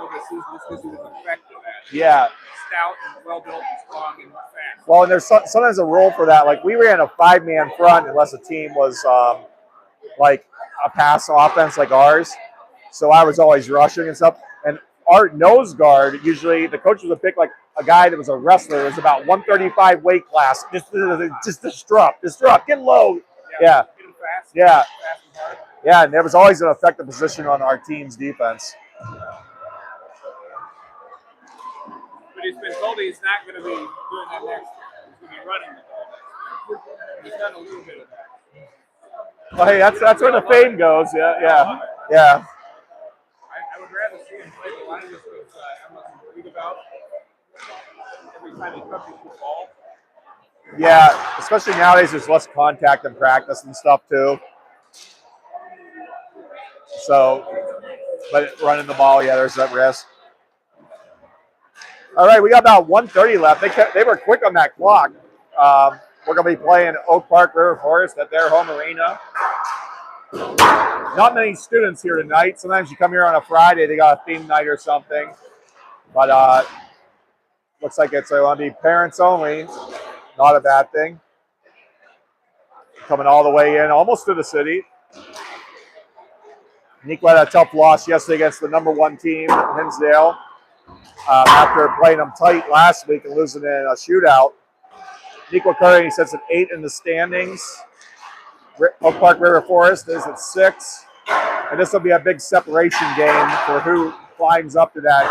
before the season just because he was effective at it. Yeah. Stout and well-built and strong and fast. Well, and there's sometimes a rule for that. Like we ran a 5-man front unless the team was like a pass offense like ours. So I was always rushing and stuff. And our nose guard, usually the coaches would pick like a guy that was a wrestler. It was about 135 weight class. Just disrupt, get low. Yeah. Get him fast. Yeah. Fast and hard. Yeah, and there was always an effective position on our team's defense. But he's been told he's not going to be doing that next year. He's going to be running the ball. He's done a little bit of that. Well, hey, that's where the fame goes. Yeah. I would rather see him play the line just with I'm not worried about every time he touches the ball. Yeah, especially nowadays, there's less contact in practice and stuff too. So, but running the ball, yeah, there's that risk. All right, we got about 1:30 left. They were quick on that clock. We're going to be playing Oak Park River Forest at their home arena. Not many students here tonight. Sometimes you come here on a Friday, they got a theme night or something. But looks like it's going to be parents only. Not a bad thing. Coming all the way in, almost to the city. Neuqua had a tough loss yesterday against the #1 team, Hinsdale, after playing them tight last week and losing in a shootout. Neuqua currently sits at 8 in the standings. Oak Park River Forest is at 6. And this will be a big separation game for who climbs up to that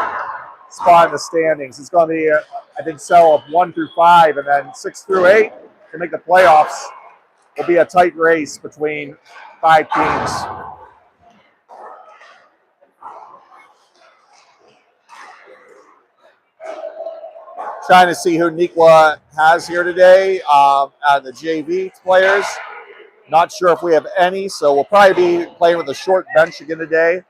spot in the standings. It's going to be, I think, of 1 through 5, and then 6 through 8 to make the playoffs. Will be a tight race between 5 teams. Trying to see who Neuqua has here today out of the JV players. Not sure if we have any, so we'll probably be playing with a short bench again today.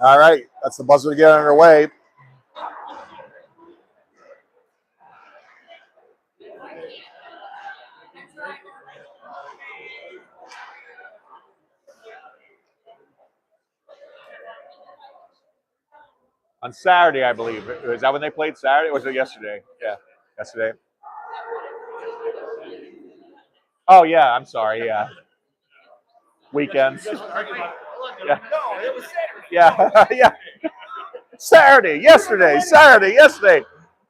All right, that's the buzzer to get underway. On Saturday, I believe. Is that when they played Saturday? Or was it yesterday? Yeah, yesterday. Oh, yeah, I'm sorry, yeah. Weekends. Yeah. No, it was Saturday. Yeah, yeah. Saturday, yesterday.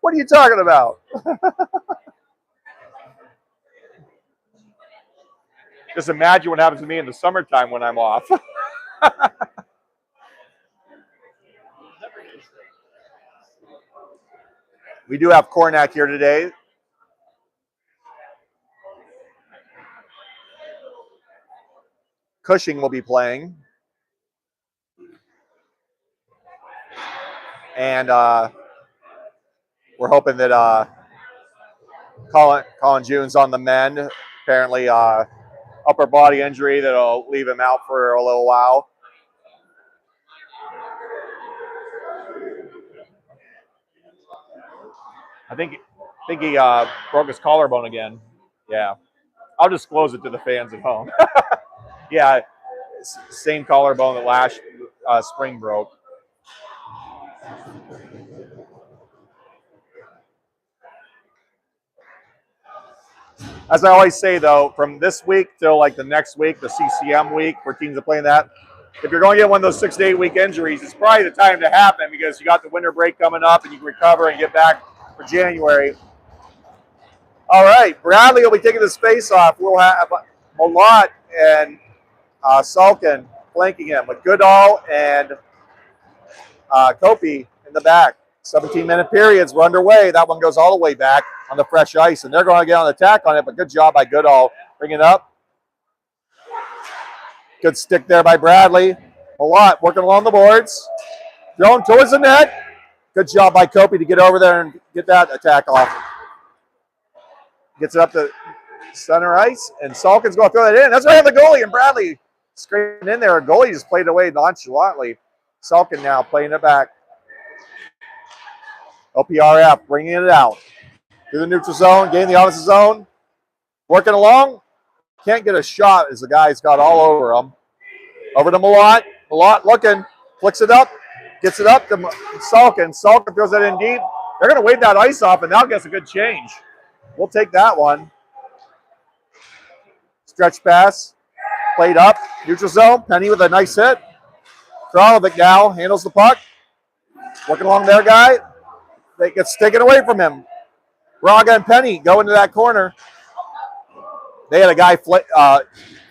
What are you talking about? Just imagine what happens to me in the summertime when I'm off. We do have Cornac here today. Cushing will be playing. And we're hoping that Colin June's on the mend. Apparently upper body injury that'll leave him out for a little while. I think he broke his collarbone again. Yeah. I'll disclose it to the fans at home. Yeah, same collarbone that last spring broke. As I always say, though, from this week till like the next week, the CCM week, where teams are playing that, if you're going to get one of those 6 to 8 week injuries, it's probably the time to happen because you got the winter break coming up and you can recover and get back for January. All right, Bradley will be taking the space off. We'll have Malott and Salkin flanking him with Goodall and Kopi in the back. 17-minute periods were underway. That one goes all the way back on the fresh ice, and they're going to get on the attack on it, but good job by Goodall. Bring it up. Good stick there by Bradley. Malott working along the boards. Thrown towards the net. Good job by Kopi to get over there and get that attack off. Gets it up to center ice, and Salkin's going to throw that in. That's right on the goalie, and Bradley scraping in there. A goalie just played away nonchalantly. Salkin now playing it back. OPRF bringing it out. Through the neutral zone, getting the offensive zone. Working along. Can't get a shot as the guy's got all over him. Over to Malott. Malott looking. Flicks it up. Gets it up to Salkin. Salkin throws it in deep. They're going to wave that ice off, and now gets a good change. We'll take that one. Stretch pass. Played up. Neutral zone. Penny with a nice hit. Kralovic now handles the puck. Working along their guy. They get taken away from him. Braga and Penny go into that corner. They had a guy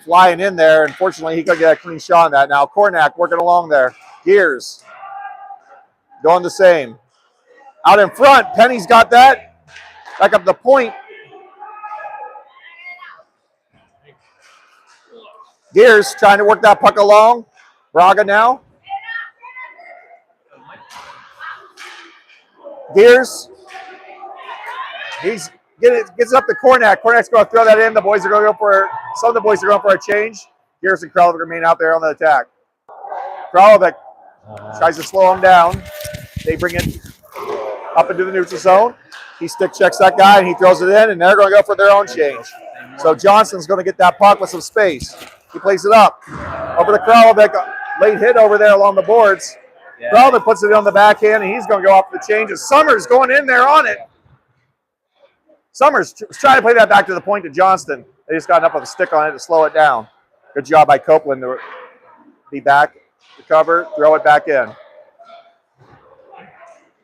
flying in there. Unfortunately, he couldn't get a clean shot on that. Now Kornak working along there. Gears doing the same. Out in front, Penny's got that. Back up the point. Gears trying to work that puck along. Braga now. Gears. Gets it up to Kornak. Kornak's going to throw that in. The boys are going to go for some of the boys are going for a change. Gears and Kralovic remain out there on the attack. Kralovic tries to slow him down. They bring it up into the neutral zone. He stick checks that guy and he throws it in, and they're going to go for their own change. So Johnson's going to get that puck with some space. He plays it up over to Kralovic. Late hit over there along the boards. Yeah. Kralovic puts it on the backhand, and he's going to go off the changes. Summers going in there on it. Summers trying to play that back to the point to Johnston. They just got enough of a stick on it to slow it down. Good job by Copeland to be back, recover, throw it back in.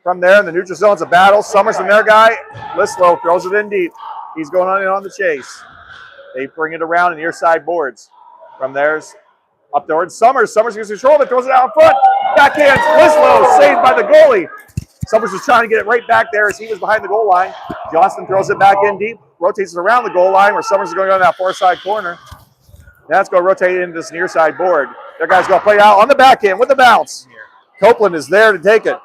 From there, in the neutral zone's a battle. Summers and their guy. Lislow throws it in deep. He's going on in on the chase. They bring it around in the near side boards. From there's up towards Summers. Summers gets control of it, throws it out in front. Backhand, Lislow saved by the goalie. Summers was trying to get it right back there as he was behind the goal line. Johnston throws it back in deep, rotates it around the goal line where Summers is going on that far side corner. Now it's going to rotate into this near side board. Their guy's going to play it out on the backhand with the bounce. Copeland is there to take it.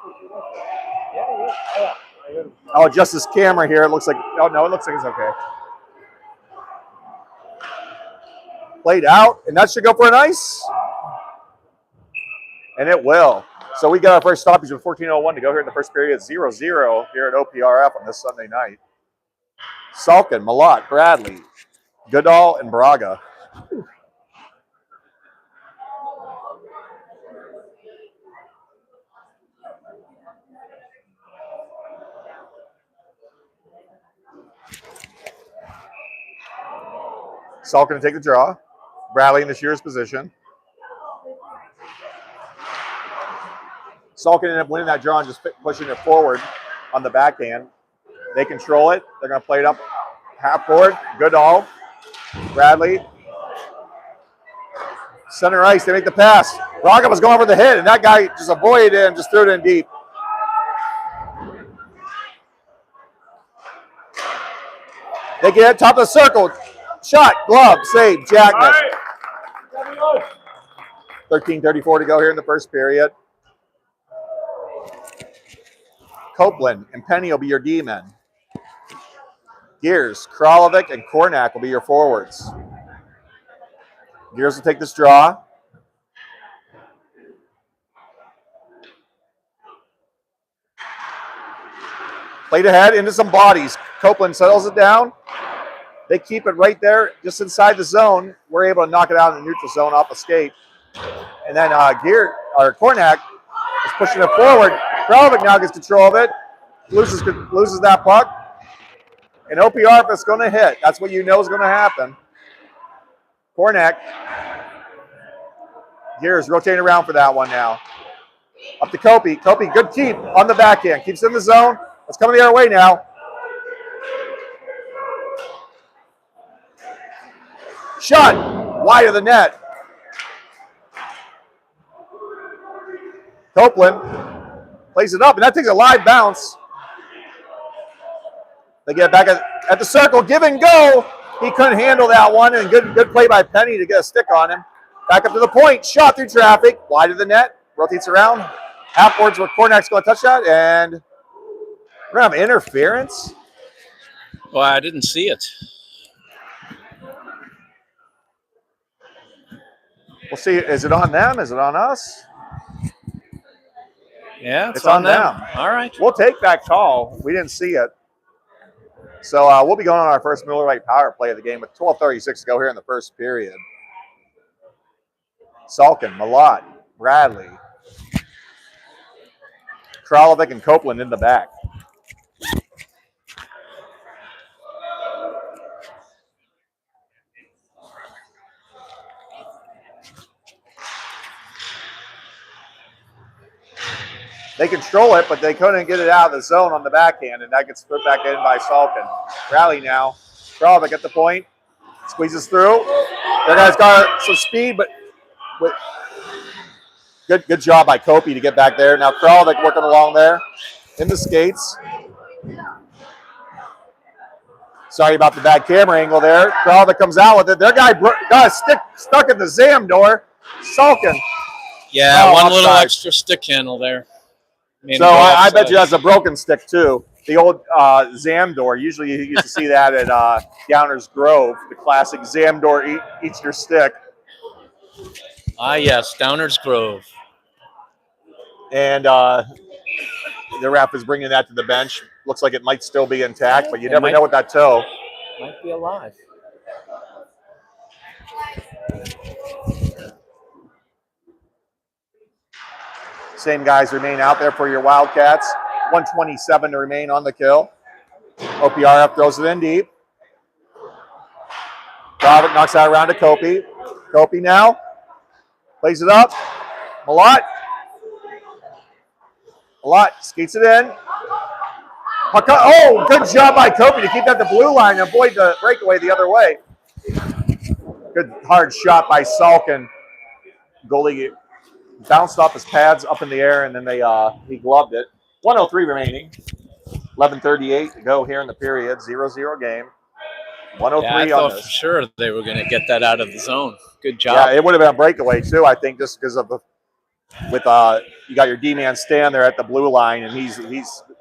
I'll adjust this camera here. It looks like, oh no, it looks like it's okay. Played out, and that should go for an ice. And it will. So we got our first stoppage with 14:01 to go here in the first period. 0-0 here at OPRF on this Sunday night. Salkin, Malott, Bradley, Goodall, and Braga. Salkin to take the draw. Bradley in the shearer's position. Salkin ended up winning that draw and just pushing it forward on the backhand. They control it. They're going to play it up half board. Goodall. Bradley. Center ice. They make the pass. Braga was going for the hit, and that guy just avoided it and just threw it in deep. They get it top of the circle. Shot, glove, save, Jackness. 13:34 to go here in the first period. Copeland and Penny will be your D-men. Gears, Kralovic, and Kornak will be your forwards. Gears will take this draw. Played ahead into some bodies. Copeland settles it down. They keep it right there, just inside the zone. We're able to knock it out in the neutral zone off a skate. And then Kornak is pushing it forward. Kralovic now gets control of it. Loses that puck. And OPRF is going to hit. That's what you know is going to happen. Kornak. Gears rotating around for that one now. Up to Kopi. Kopi, good keep on the backhand. Keeps in the zone. It's coming the other way now. Shot wide of the net. Copeland plays it up, and that takes a live bounce. They get back at the circle, give and go. He couldn't handle that one, and good play by Penny to get a stick on him. Back up to the point, shot through traffic, wide of the net, rotates around. Half boards where Kornak's going to touch that, and we're going to have interference. Well, I didn't see it. We'll see. Is it on them? Is it on us? Yeah, It's on them. All right. We'll take that call. We didn't see it. So we'll be going on our first Miller Lite power play of the game with 12:36 to go here in the first period. Salkin, Malott, Bradley, Kralovic, and Copeland in the back. They control it, but they couldn't get it out of the zone on the backhand, and that gets put back in by Salkin. Rally now. Kralovic at the point. Squeezes through. Their guy's got some speed, but good job by Kopi to get back there. Now Kralovic working along there in the skates. Sorry about the bad camera angle there. Kralovic comes out with it. Their guy got a stick stuck in the Zam door. Salkin. Yeah, one little offside. extra stick handle there. So I bet you that's a broken stick too. The old Zam door. Usually you used to see that at Downers Grove, the classic Zam door eats your stick. Ah, yes, Downers Grove. And the ref is bringing that to the bench. Looks like it might still be intact, but you never know with that toe. Might be alive. Same guys remain out there for your Wildcats. 127 to remain on the kill. OPRF throws it in deep. Kralovic knocks out around to Kopi. Kopi now plays it up. Malott skates it in. Oh, good job by Kopi to keep that the blue line and avoid the breakaway the other way. Good hard shot by Salkin. Goalie bounced off his pads up in the air, and then he gloved it. 1:03 remaining. 11:38 to go here in the period. 0-0 game. 1:03 I on thought this. for sure they were going to get that out of the zone. Good job. Yeah, it would have been a breakaway too, I think, just because of you got your D-man stand there at the blue line, and he's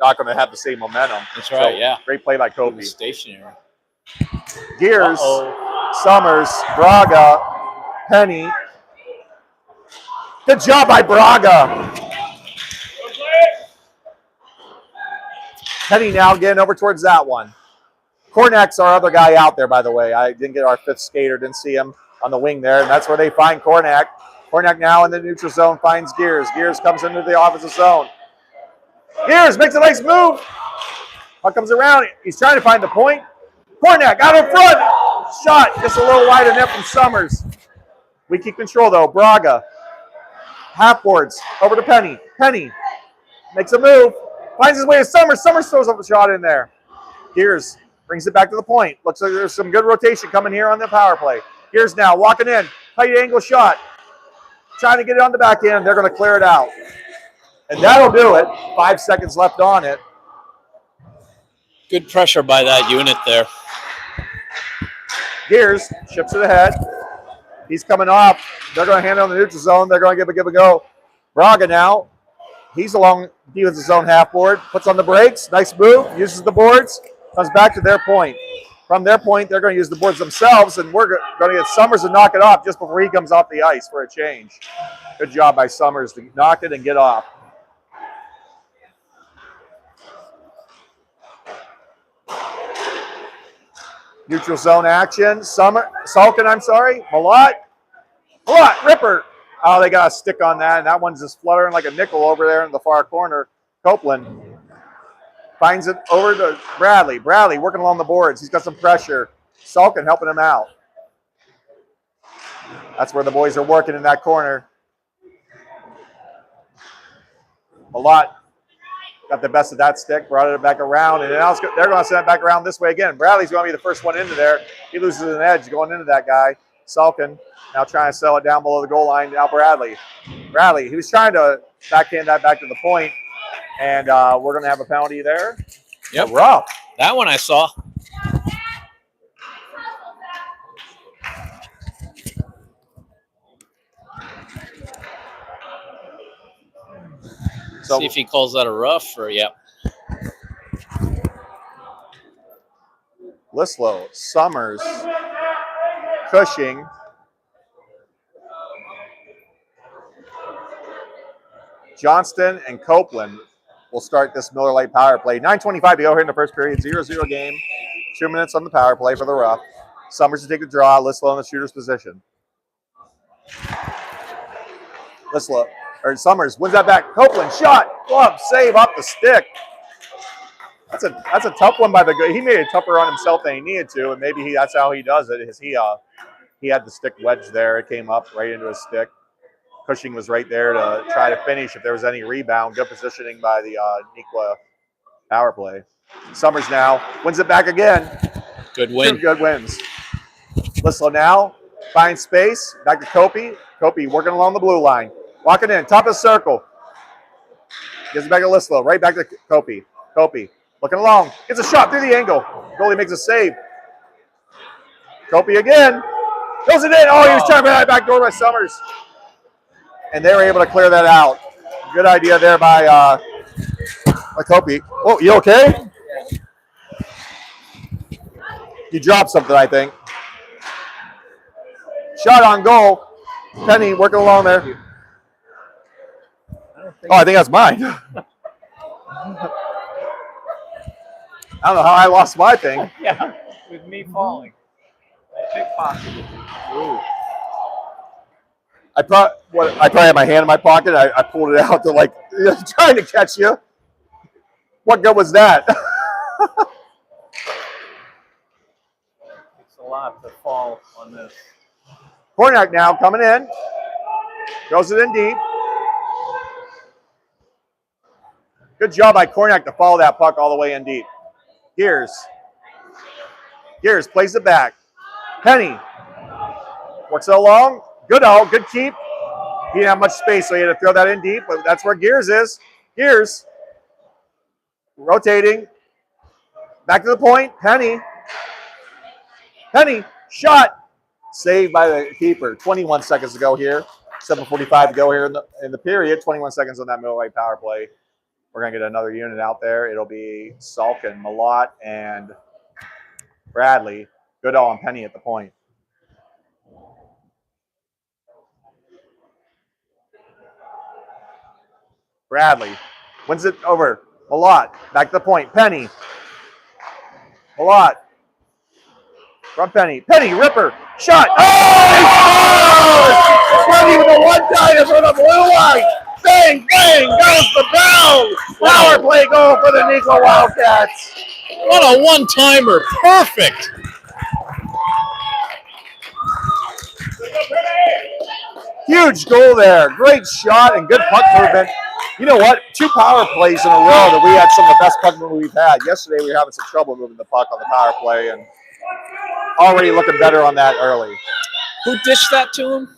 not going to have the same momentum. That's right. So, yeah. Great play by Kopi. Stationary. Gears, Summers, Braga, Penny. Good job by Braga. Penny now getting over towards that one. Kornak's our other guy out there, by the way. I didn't get our fifth skater, didn't see him on the wing there, and that's where they find Kornak. Kornak now in the neutral zone finds Gears. Gears comes into the offensive zone. Gears makes a nice move. Puck comes around. He's trying to find the point. Kornak out in front. Shot just a little wide of net from Summers. We keep control, though. Braga. Half-boards over to Penny. Penny makes a move. Finds his way to Summers. Summers throws up a shot in there. Gears brings it back to the point. Looks like there's some good rotation coming here on the power play. Gears now walking in. Tight angle shot. Trying to get it on the back end. They're going to clear it out. And that'll do it. 5 seconds left on it. Good pressure by that unit there. Gears ships it ahead. He's coming off. They're going to hand it on the neutral zone. They're going to give a go. Braga now. He's along defensive zone half board. Puts on the brakes. Nice move. Uses the boards. Comes back to their point. From their point, they're going to use the boards themselves, and we're going to get Summers to knock it off just before he comes off the ice for a change. Good job by Summers to knock it and get off. Neutral zone action. Salkin, I'm sorry. Malott, Ripper. Oh, they got a stick on that, and that one's just fluttering like a nickel over there in the far corner. Copeland finds it over to Bradley. Bradley working along the boards. He's got some pressure. Salkin helping him out. That's where the boys are working in that corner. Malott got the best of that stick, brought it back around, and now they're going to send it back around this way again. Bradley's going to be the first one into there. He loses an edge going into that guy. Salkin now trying to sell it down below the goal line. Now Bradley, he was trying to backhand that back to the point, and we're going to have a penalty there. Yep. Rough. That one I saw. So, see if he calls that a rough or yeah. Lislow, Summers, Cushing, Johnston and Copeland will start this Miller Lite power play. 9:25 to go here in the first period. 0-0 game. 2 minutes on the power play for the Rough. Summers to take the draw. Lislow in the shooter's position. Summers wins that back. Copeland shot. Glove save up the stick. That's a tough one by the guy. He made it tougher on himself than he needed to, and maybe that's how he does it. Is he had the stick wedged there. It came up right into his stick. Cushing was right there to try to finish if there was any rebound. Good positioning by the Neuqua power play. Summers now wins it back again. Good win. 2 good wins. Lislow now finds space. Back to Kopi. Kopi working along the blue line. Walking in. Top of the circle. Gives it back to Lislow. Right back to Kopi. Kopi looking along. Gets a shot through the angle. Goalie makes a save. Kopi again. Goes it in. Oh, he was trying to put that back door by Summers. And they were able to clear that out. Good idea there by Kopi. Oh, you okay? You dropped something, I think. Shot on goal. Penny working along there. I think that's mine. I don't know how I lost my thing. Yeah, with me falling. Pickpocket. Ooh. I probably had my hand in my pocket. I pulled it out to trying to catch you. What good was that? It's a lot to fall on this. Kornak now coming in. Goes it in deep. Good job by Kornak to follow that puck all the way in deep. Gears plays it back. Penny works it along. Good keep. He didn't have much space, so he had to throw that in deep, but that's where Gears is. Gears rotating. Back to the point. Penny shot. Saved by the keeper. 21 seconds to go here. 7:45 to go here in the period. 21 seconds on that Miller Lite power play. We're going to get another unit out there. It'll be Salk and Malott and Bradley. Goodall and Penny at the point. Bradley wins it over. Malott back to the point. Penny. Malott. From Penny. Penny, ripper. Shot. Oh! Penny with the one-timer from the blue line. Bang, bang, goes the bell. Power play goal for the Neuqua Wildcats. What a one-timer. Perfect. Huge goal there. Great shot and good puck movement. You know what? 2 power plays in a row that we had some of the best puck movement we've had. Yesterday we were having some trouble moving the puck on the power play, and already looking better on that early. Who dished that to him?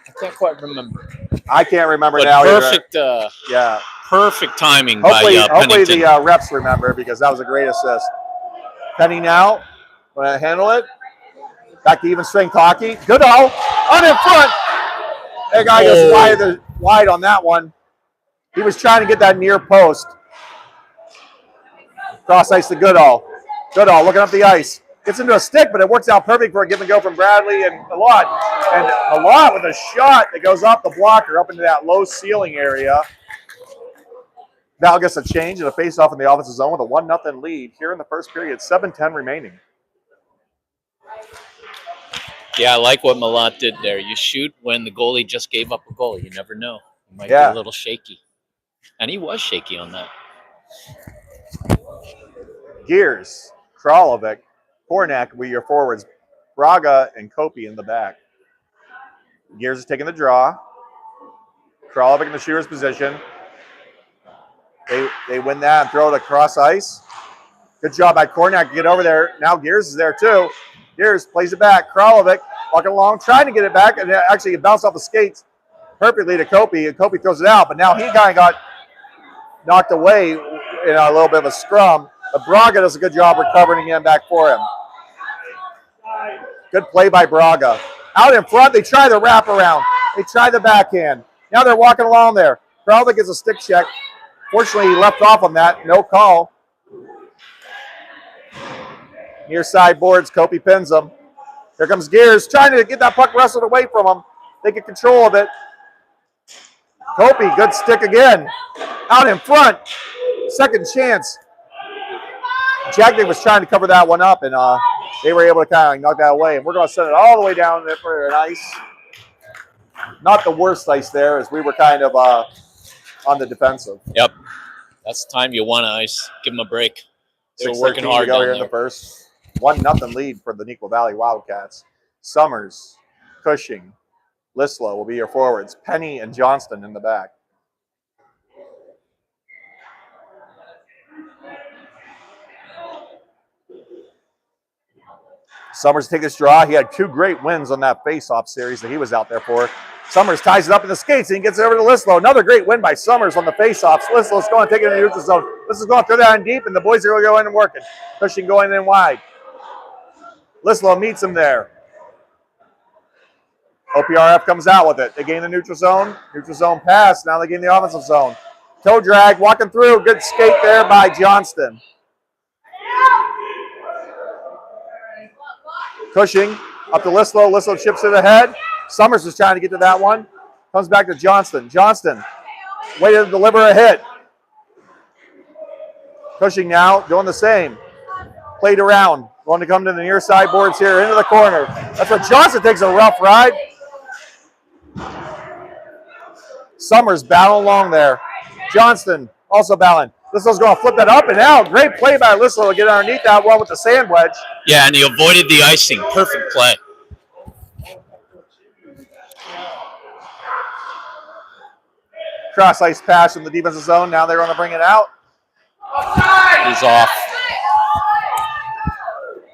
I can't quite remember. I can't remember But now perfect, yeah. perfect timing Hopefully by Pennington. the refs remember, because that was a great assist. Penny now. Want to handle it? Back to even strength hockey. Goodall on in front. That guy goes wide on that one. He was trying to get that near post. Cross ice to Goodall. Goodall looking up the ice. Gets into a stick, but it works out perfect for a give and go from Bradley and Malott. And Malott with a shot that goes off the blocker up into that low ceiling area. Val gets a change and a face-off in the offensive zone with a 1-0 lead here in the first period. 7:10 remaining. Yeah, I like what Malott did there. You shoot when the goalie just gave up a goal. You never know. He might be a little shaky. And he was shaky on that. Gears, Kralovic, Kornak with your forwards. Braga and Kopi in the back. Gears is taking the draw. Kralovic in the shooter's position. They win that and throw it across ice. Good job by Kornak to get over there. Now Gears is there too. Gears plays it back. Kralovic walking along, trying to get it back, and actually it bounced off the skates perfectly to Kopi, and Kopi throws it out, but now he kind of got knocked away in a little bit of a scrum. But Braga does a good job recovering again back for him. Good play by Braga. Out in front, they try the wraparound. They try the backhand. Now they're walking along there. Kralovic gets a stick check. Fortunately, he left off on that. No call. Near side boards, Kopi pins him. Here comes Gears, trying to get that puck wrestled away from him. They get control of it. Kopi, good stick again. Out in front. Second chance. Jagnick was trying to cover that one up, and they were able to kind of knock that away. And we're going to send it all the way down there for an ice. Not the worst ice there, as we were kind of on the defensive. Yep. That's the time you want to ice. Give them a break. They were 6:13 working hard to go down here in there. the first. 1-0 lead for the Neuqua Valley Wildcats. Summers, Cushing, Lislow will be your forwards. Penny and Johnston in the back. Summers take this draw. He had 2 great wins on that face-off series that he was out there for. Summers ties it up in the skates and he gets it over to Lislow. Another great win by Summers on the face-offs. Lislow's going to take it in the neutral zone. Lislow's going to throw that in deep, and the boys are going to go in and work it. Cushing going in wide. Lislow meets him there. OPRF comes out with it. They gain the neutral zone. Neutral zone pass. Now they gain the offensive zone. Toe drag, walking through. Good skate there by Johnston. Cushing up to Lislow. Lislow chips it ahead. Summers is trying to get to that one. Comes back to Johnston. Johnston, way to deliver a hit. Cushing now doing the same. Played around. Going to come to the near side boards here into the corner. That's where Johnston takes a rough ride. Summers battling along there. Johnston also battling. Lislow's going to flip that up and out. Great play by Lislow to get underneath that one with the sand wedge. Yeah, and he avoided the icing. Perfect play. Cross ice pass in the defensive zone. Now they're going to bring it out. He's off.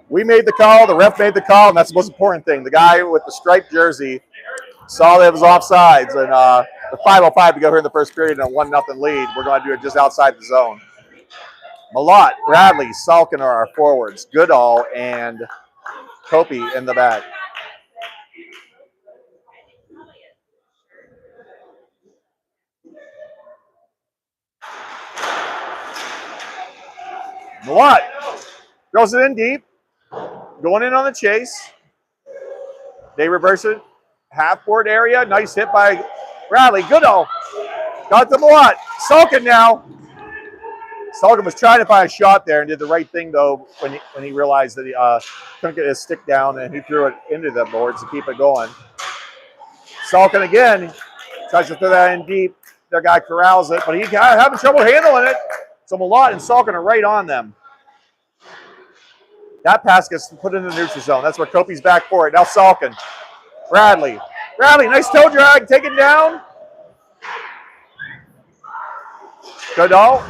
We made the call. The ref made the call, and that's the most important thing. The guy with the striped jersey saw that it was offsides, and the 5:05 to go here in the first period and a 1-0 lead. We're going to do it just outside the zone. Malott, Bradley, Salkin are our forwards. Goodall and Kopi in the back. Malott throws it in deep. Going in on the chase. They reverse it. Half-court area. Nice hit by Bradley. Goodall. Got the Malott. Salkin now. Salkin was trying to find a shot there and did the right thing, though, when he realized that he couldn't get his stick down, and he threw it into the boards to keep it going. Salkin again. Tries to throw that in deep. Their guy corrals it, but he's having trouble handling it. So Malott and Salkin are right on them. That pass gets put in the neutral zone. That's where Kopi's back for it. Now Salkin. Bradley. Bradley, nice toe drag. Taken down. Goodall.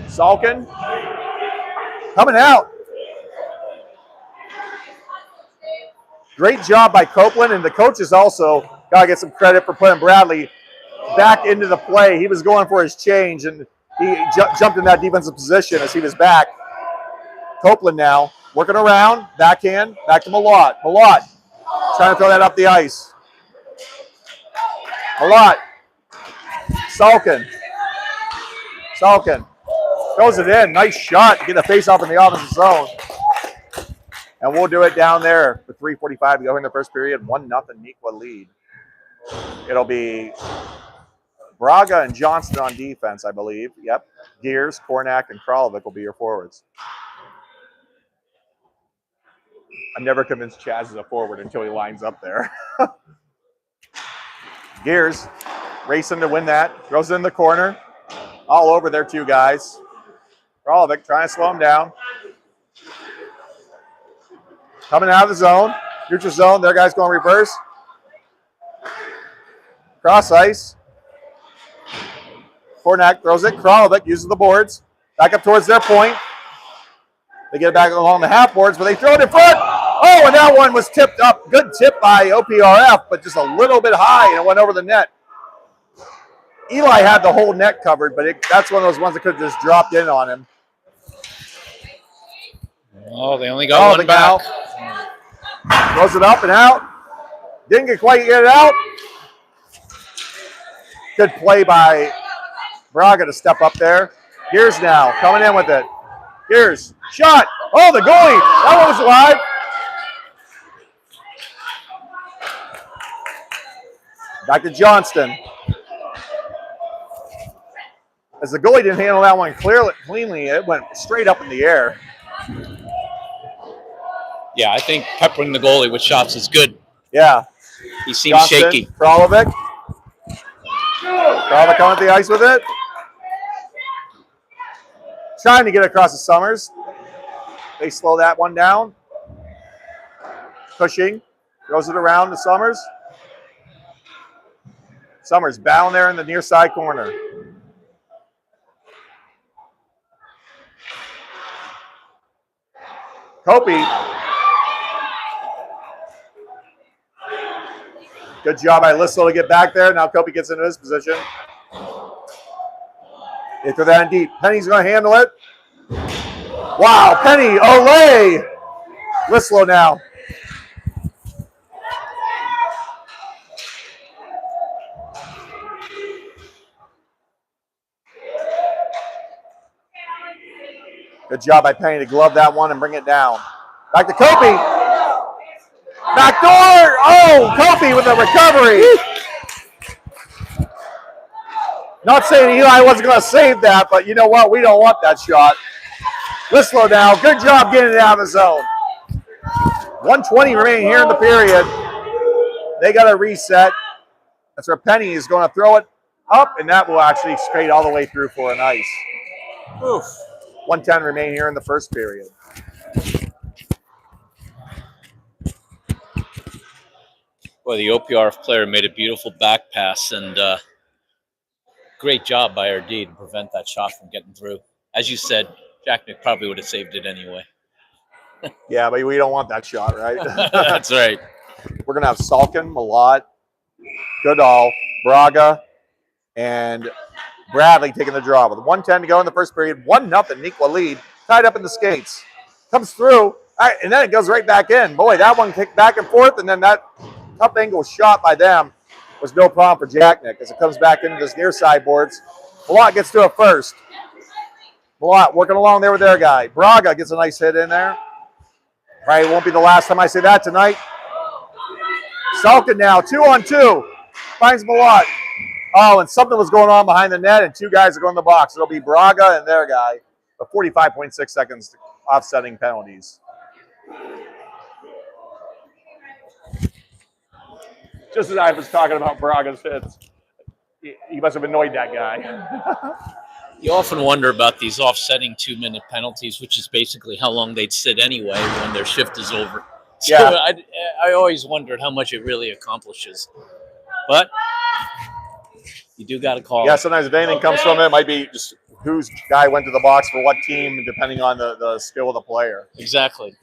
Salkin. Coming out. Great job by Copeland, and the coaches also got to get some credit for putting Bradley back into the play. He was going for his change, and he jumped in that defensive position as he was back. Copeland now working around, backhand, back to Malott. Malott trying to throw that up the ice. Malott. Salkin. Salkin throws it in. Nice shot to get the face off in the offensive zone. And we'll do it down there with 3:45 to go in the first period. 1-0 Neuqua lead. It'll be Braga and Johnston on defense, I believe. Yep. Gears, Kornak, and Kralovic will be your forwards. I'm never convinced Chaz is a forward until he lines up there. Gears racing to win that. Throws it in the corner. All over there, 2 guys. Kralovic trying to slow him down. Coming out of the zone. Neutral zone. Their guy's going reverse. Cross ice. Kornak throws it. Kralovic uses the boards. Back up towards their point. They get it back along the half boards, but they throw it in front. Oh, and that one was tipped up. Good tip by OPRF, but just a little bit high, and it went over the net. Eli had the whole net covered, but that's one of those ones that could have just dropped in on him. Oh, they only got one back. Throws it up and out. Didn't quite get it out. Good play by Braga to step up there. Gears now coming in with it. Gears. Shot. Oh, the goalie. That one was alive. Back to Johnston. As the goalie didn't handle that one cleanly, it went straight up in the air. Yeah, I think peppering the goalie with shots is good. Yeah. He seems shaky. Kralovic. Kralovic coming to the ice with it. Trying to get across to Summers. They slow that one down. Cushing throws it around to Summers. Summers down there in the near side corner. Kopi. Good job by Lislow to get back there. Now Kopi gets into his position. They throw that in deep. Penny's going to handle it. Wow, Penny, Olay! Lislow now. Good job by Penny to glove that one and bring it down. Back to Kopi. Back door! Oh, Kopi with a recovery. Not saying Eli wasn't going to save that, but you know what? We don't want that shot. Lislow now. Good job getting it out of the zone. 1:20 remaining here in the period. They got to reset. That's where Penny is going to throw it up, and that will actually skate all the way through for an ice. Oof. 1:10 remaining here in the first period. Boy, the OPRF player made a beautiful back pass, and great job by RD to prevent that shot from getting through. As you said, Jack Nick probably would have saved it anyway. Yeah, but we don't want that shot, right? That's right. We're going to have Salkin, Malott, Goodall, Braga, and Bradley taking the draw. With 1:10 to go in the first period, 1-0, Neuqua lead, tied up in the skates. Comes through, and then it goes right back in. Boy, that one kicked back and forth, and then that up angle shot by them was no problem for Jacknick as it comes back into this near side boards. Malott gets to it first. Malott working along there with their guy. Braga gets a nice hit in there. Probably won't be the last time I say that tonight. Salkin now, 2-on-2. Finds Malott. Oh, and something was going on behind the net, and two guys are going in the box. It'll be Braga and their guy. But 45.6 seconds offsetting penalties. Just as I was talking about Braga's hits, he must have annoyed that guy. You often wonder about these offsetting 2-minute penalties, which is basically how long they'd sit anyway when their shift is over. So Yeah. I always wondered how much it really accomplishes. But you do got to call. Yeah, sometimes if anything comes from it might be just whose guy went to the box for what team, depending on the skill of the player. Exactly.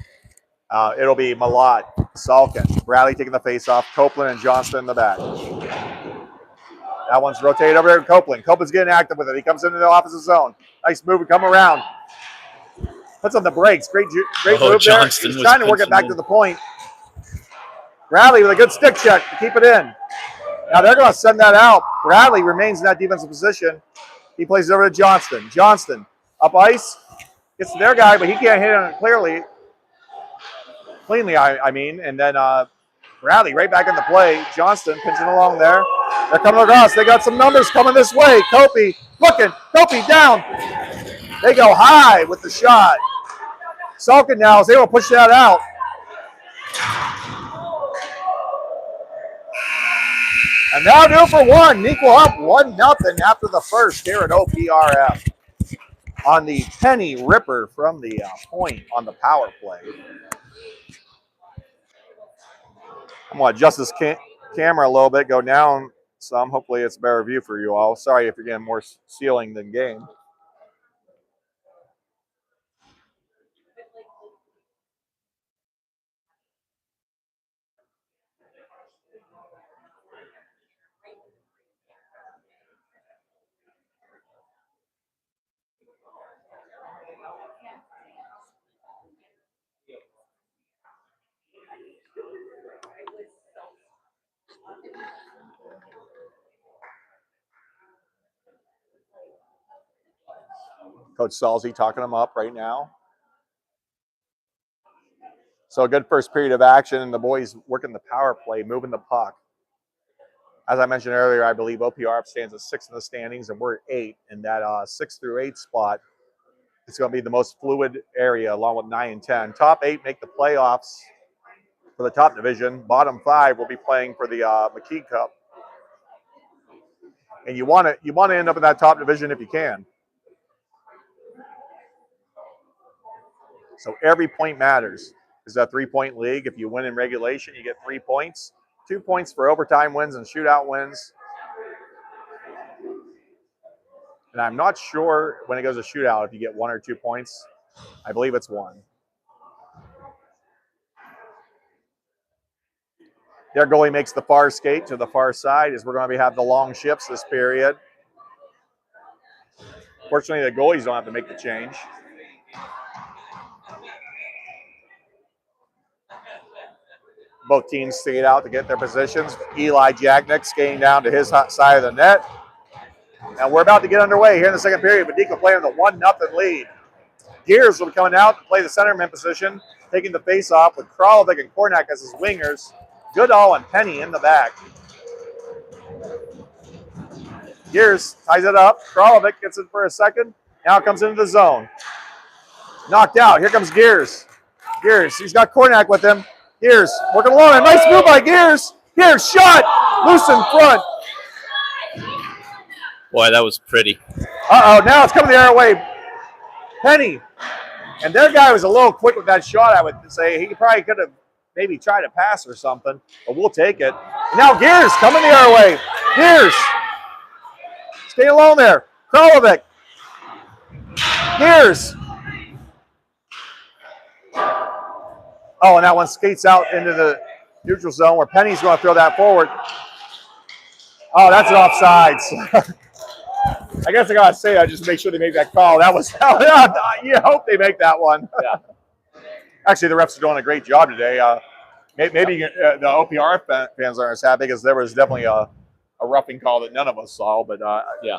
It'll be Malott, Salkin, Bradley taking the face off, Copeland and Johnston in the back. That one's rotated over there to Copeland. Copeland's getting active with it. He comes into the opposite zone. Nice move and come around. Puts on the brakes. Great move Johnston there. He's trying to work it back to the point. Bradley with a good stick check to keep it in. Now they're going to send that out. Bradley remains in that defensive position. He plays it over to Johnston. Johnston up ice. Gets to their guy, but he can't hit it cleanly, I mean. And then Bradley right back into play. Johnston pinching along there. They're coming across. They got some numbers coming this way. Kopi looking. Kopi down. They go high with the shot. Salkin now is able to push that out. And now 2-for-1. Neuqua up 1-0 after the first here at OPRF. On the Penny Ripper from the point on the power play. I'm going to adjust this camera a little bit, go down some. Hopefully it's a better view for you all. Sorry if you're getting more ceiling than game. Coach Salzy talking him up right now. So a good first period of action, and the boys working the power play, moving the puck. As I mentioned earlier, I believe OPRF stands at 6 in the standings, and we're at 8. And that 6 through 8 spot is going to be the most fluid area, along with 9 and 10. Top 8 make the playoffs for the top division. Bottom 5 will be playing for the McKee Cup. And you want to end up in that top division if you can. So every point matters. It's a 3-point league. If you win in regulation, you get 3 points. 2 points for overtime wins and shootout wins. And I'm not sure when it goes to shootout if you get 1 or 2 points. I believe it's 1. Their goalie makes the far skate to the far side as we're going to have the long shifts this period. Fortunately, the goalies don't have to make the change. Both teams skate out to get their positions. Eli Jagnick skating down to his side of the net. And we're about to get underway here in the second period. Neuqua playing the 1-0 lead. Gears will be coming out to play the centerman position, taking the face-off with Kralovic and Kornak as his wingers. Goodall and Penny in the back. Gears ties it up. Kralovic gets it for a second. Now it comes into the zone. Knocked out. Here comes Gears. Gears, he's got Kornak with him. Gears working along. A nice move by Gears. Gears shot. Loose in front. Boy, that was pretty. Uh-oh, now it's coming the other way. Penny. And their guy was a little quick with that shot, I would say. He probably could have maybe tried to pass or something, but we'll take it. And now Gears coming the other way. Gears. Stay alone there. Kralovic. Gears. Oh, and that one skates out into the neutral zone where Penny's going to throw that forward. Oh, that's an offsides. I guess I got to say, I just make sure they make that call. That was, you hope they make that one. Yeah. Actually, the refs are doing a great job today. Maybe the OPRF fans aren't as happy because there was definitely a roughing call that none of us saw. But yeah.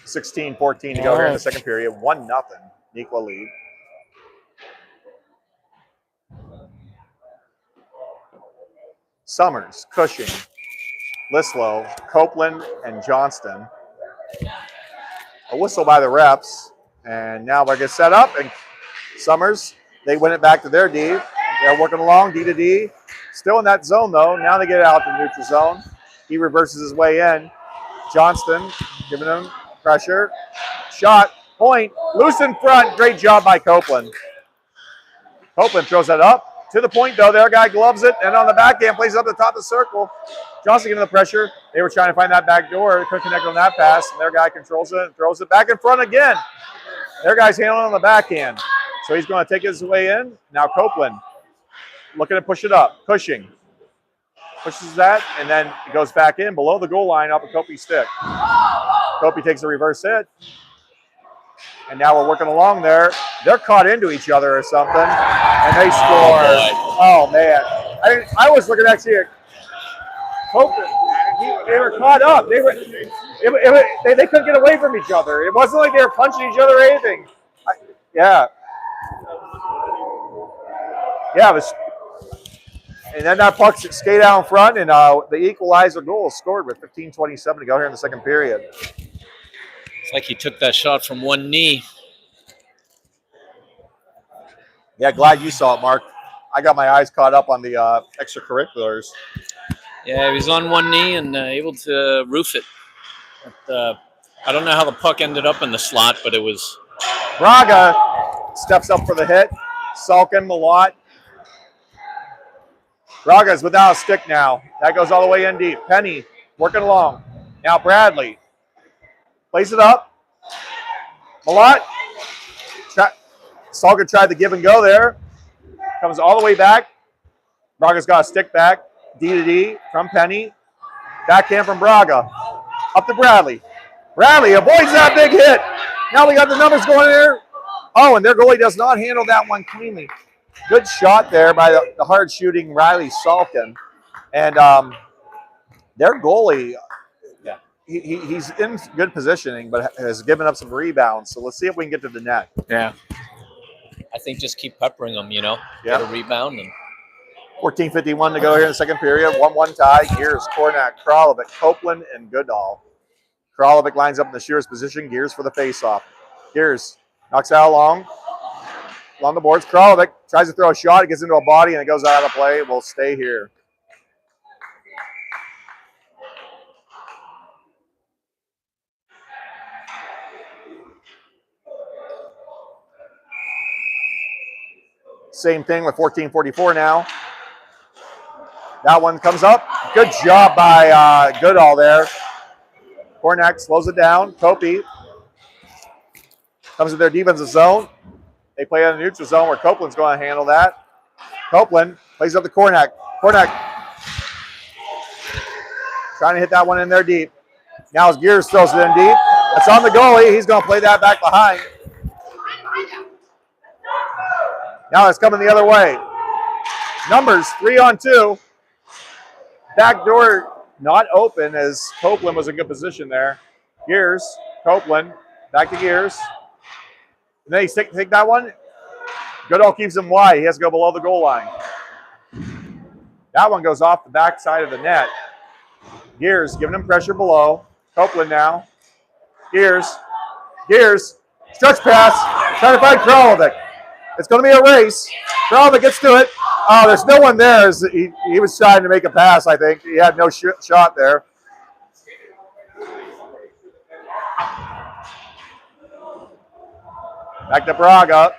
16-14 to go here in the second period. 1-0. Neuqua lead. Summers, Cushing, Lislow, Copeland, and Johnston. A whistle by the refs. And now they're going to set up. And Summers, they win it back to their D. They're working along, D to D. Still in that zone, though. Now they get it out to the neutral zone. He reverses his way in. Johnston giving him pressure. Shot, point, loose in front. Great job by Copeland. Copeland throws that up. To the point, though. Their guy gloves it. And on the backhand, plays it up the top of the circle. Johnston giving the pressure. They were trying to find that back door. Couldn't connect on that pass. And their guy controls it and throws it back in front again. Their guy's handling on the backhand. So he's going to take his way in. Now Copeland looking to push it up. Cushing pushes that. And then it goes back in below the goal line off of Kopi's stick. Kopi takes a reverse hit. And now we're working along there. They're caught into each other or something. And they score. Oh, man. I was looking actually at Copeland. They were caught up. They couldn't get away from each other. It wasn't like they were punching each other or anything. Yeah. Yeah. And then that puck skate out in front, and the equalizer goal is scored with 15:27 to go here in the second period. It's like he took that shot from one knee. Yeah, glad you saw it, Mark. I got my eyes caught up on the extracurriculars. Yeah, he was on one knee and able to roof it. But, I don't know how the puck ended up in the slot, but it was... Braga steps up for the hit. Salkin, Malott. Braga's without a stick now. That goes all the way in deep. Penny working along. Now Bradley. Plays it up. Malott. Salkin tried to give and go there. Comes all the way back. Braga's got a stick back. D to D from Penny. Backhand from Braga. Up to Bradley. Bradley avoids that big hit. Now we got the numbers going there. Oh, and their goalie does not handle that one cleanly. Good shot there by the hard-shooting Riley Salkin. And their goalie, he's in good positioning, but has given up some rebounds. So let's see if we can get to the net. Yeah. I think just keep peppering them, get a rebound. And 14:51 to go here in the second period. 1-1 tie. Gears, Kornak, Kralovic, Copeland, and Goodall. Kralovic lines up in the shooter's position. Gears for the faceoff. Gears knocks out along the boards. Kralovic tries to throw a shot. It gets into a body and it goes out of play. Will stay here. Same thing with 14:44 now. That one comes up. Good job by Goodall there. Kornak slows it down. Kopi comes to their defensive zone. They play in the neutral zone where Copeland's going to handle that. Copeland plays up to Kornak. Kornak trying to hit that one in there deep. Now as Gears throws it in deep. It's on the goalie. He's going to play that back behind. Now it's coming the other way. Numbers 3-on-2. Back door not open as Copeland was in good position there. Gears, Copeland, back to Gears. And then he take that one. Goodall keeps him wide. He has to go below the goal line. That one goes off the back side of the net. Gears giving him pressure below. Copeland now. Gears. Stretch pass. Trying to find Kralovic. It's going to be a race. Kralovic gets to it. Oh, there's no one there. He was trying to make a pass, I think. He had no shot there. Back to Braga.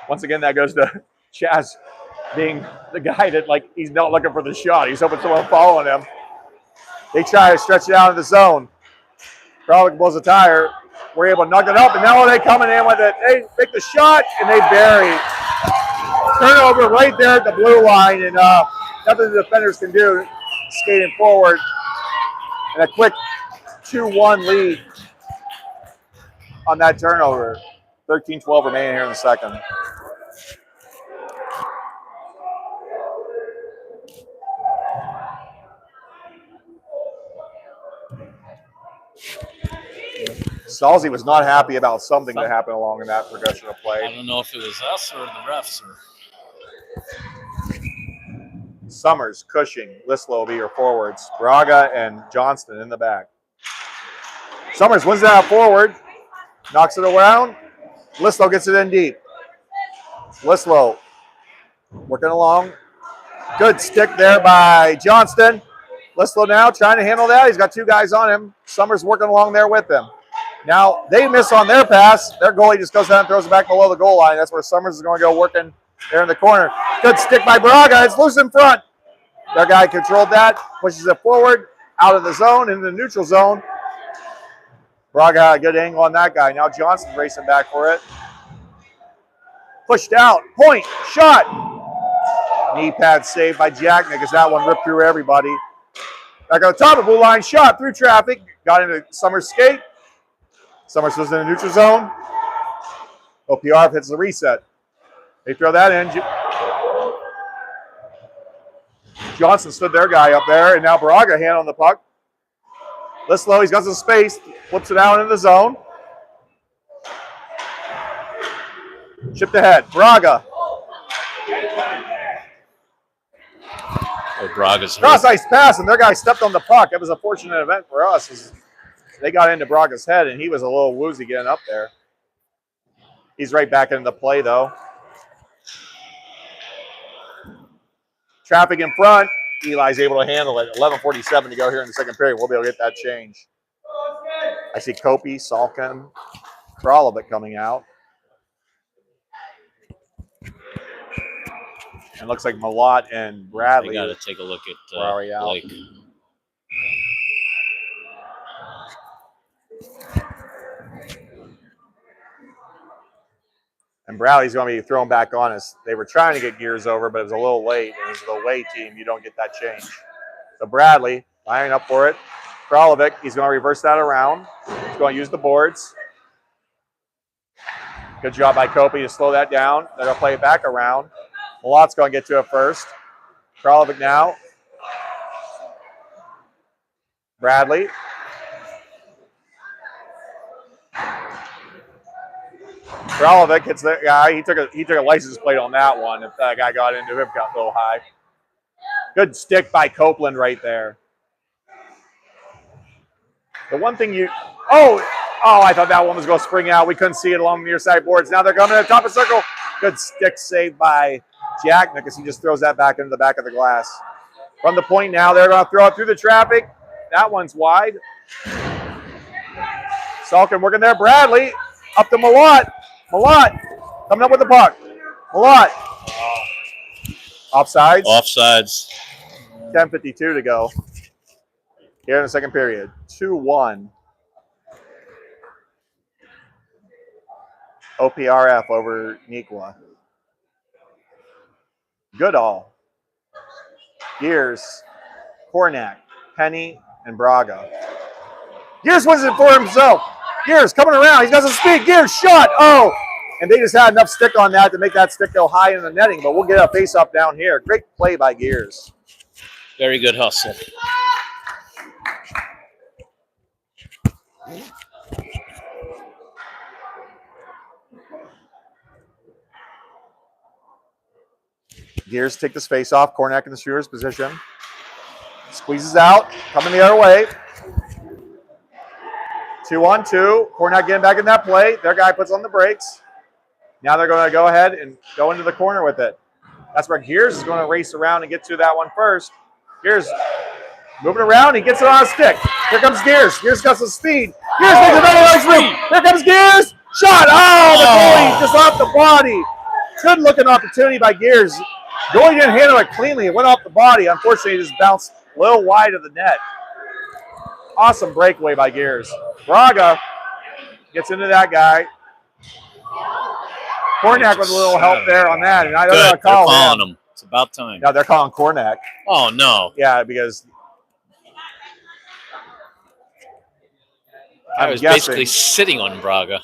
Once again, that goes to Chaz being the guy that, like, he's not looking for the shot. He's hoping someone following him. They try to stretch it out of the zone. Kralovic blows a tire. We're able to knock it up, and now they coming in with it. They make the shot, and they bury. Turnover right there at the blue line, and nothing the defenders can do. Skating forward, and a quick 2-1 lead on that turnover. 13-12 remaining here in the second. Salzi was not happy about something that happened along in that progression of play. I don't know if it was us or the refs. Summers, Cushing, Lislow will be your forwards. Braga and Johnston in the back. Summers wins that forward, knocks it around. Lislow gets it in deep. Lislow working along. Good stick there by Johnston. Lislow now trying to handle that. He's got two guys on him. Summers working along there with them. Now, they miss on their pass. Their goalie just goes down and throws it back below the goal line. That's where Summers is going to go working there in the corner. Good stick by Braga. It's loose in front. Their guy controlled that, pushes it forward, out of the zone, into the neutral zone. Braga had a good angle on that guy. Now Johnston racing back for it. Pushed out. Point. Shot. Knee pad saved by Jacknick as that one ripped through everybody. Back on the top of the blue line. Shot through traffic. Got into Summers' skate. Summers was in the neutral zone. OPRF hits the reset. They throw that in. Johnson stood their guy up there, and now Braga handling the puck. Lislow, he's got some space. Flips it out into the zone. Chipped ahead. Braga. Oh, Braga's hurt. Cross-ice pass, and their guy stepped on the puck. It was a fortunate event for us. They got into Braga's head, and he was a little woozy getting up there. He's right back into the play, though. Traffic in front. Eli's able to handle it. 11:47 to go here in the second period. We'll be able to get that change. I see Kopi, Salkin, Kralovic coming out. And looks like Malott and Bradley. We got to take a look at Blake. And Bradley's going to be thrown back on us. They were trying to get Gears over, but it was a little late. And as the away team, you don't get that change. So Bradley, lining up for it. Kralovic, he's going to reverse that around. He's going to use the boards. Good job by Kopi to slow that down. They're going to play it back around. Malott's going to get to it first. Kralovic now. Kralovic hits the guy. He took a license plate on that one. If that guy got into him, got a little high. Good stick by Copeland right there. The one thing I thought that one was going to spring out. We couldn't see it along the near side boards. Now they're coming to the top of the circle. Good stick save by Jack because he just throws that back into the back of the glass. From the point now, they're going to throw it through the traffic. That one's wide. Salkin working there. Bradley up to Malott. Malott coming up with the puck. Malott. Offsides. Offsides. 10:52 to go. Here in the second period. 2-1. OPRF over Neuqua. Goodall. Gears. Kornak. Penny. And Braga. Gears wins it for himself. Gears coming around. He's got some speed. Gears shot. Oh! And they just had enough stick on that to make that stick go high in the netting. But we'll get a face-up down here. Great play by Gears. Very good hustle. Gears take this face off. Kornak in the shooter's position. Squeezes out. Coming the other way. 2-on-2. Kornak getting back in that play. Their guy puts on the brakes. Now they're going to go ahead and go into the corner with it. That's where Gears is going to race around and get to that one first. Gears moving around. He gets it on a stick. Here comes Gears. Gears got some speed. Gears makes another nice move. Here comes Gears. Shot. Oh, the goalie just off the body. Good looking opportunity by Gears. Goalie didn't handle it cleanly. It went off the body. Unfortunately, it just bounced a little wide of the net. Awesome breakaway by Gears. Braga gets into that guy. Kornak with a little help there on that. And I don't know Good. They're calling him. It's about time. Now they're calling Kornak. Oh, no. Yeah, because I was basically sitting on Braga.